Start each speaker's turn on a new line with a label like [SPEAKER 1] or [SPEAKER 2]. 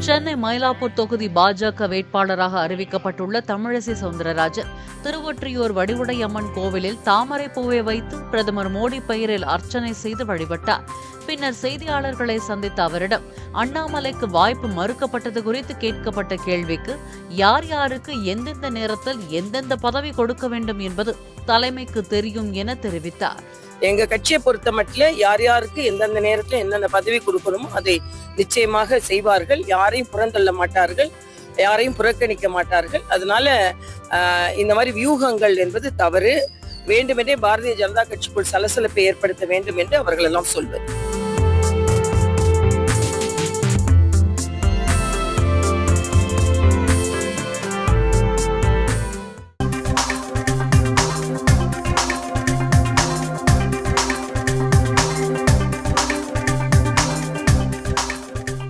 [SPEAKER 1] சென்னை மயிலாப்பூர் தொகுதி பாஜக வேட்பாளராக அறிவிக்கப்பட்டுள்ள தமிழிசை சவுந்தரராஜன் திருவொற்றியூர் வடிவுடையம்மன் கோவிலில் தாமரை பூவை வைத்து பிரதமர் மோடி பெயரில் அர்ச்சனை செய்து வழிபட்டார். பின்னர் செய்தியாளர்களை சந்தித்த அவரிடம் அண்ணாமலைக்கு வாய்ப்பு மறுக்கப்பட்டது குறித்து கேட்கப்பட்ட கேள்விக்கு யார் யாருக்கு எந்தெந்த நேரத்தில் எந்தெந்த பதவி கொடுக்க வேண்டும் என்பது தலைமைக்கு தெரியும் என தெரிவித்தார்.
[SPEAKER 2] எங்க கட்சியை பொறுத்த மட்டும் யார் யாருக்கு எந்தெந்த நேரத்துல என்னென்ன பதவி கொடுக்கணுமோ அதை நிச்சயமாக செய்வார்கள். யாரையும் புறந்தள்ள மாட்டார்கள், யாரையும் புறக்கணிக்க மாட்டார்கள். அதனால இந்த மாதிரி வியூகங்கள் என்பது தவறு. வேண்டுமென்றே பாரதிய ஜனதா கட்சிக்குள் சலசலப்பை ஏற்படுத்த வேண்டும் என்று அவர்கள் எல்லாம் சொல்வது.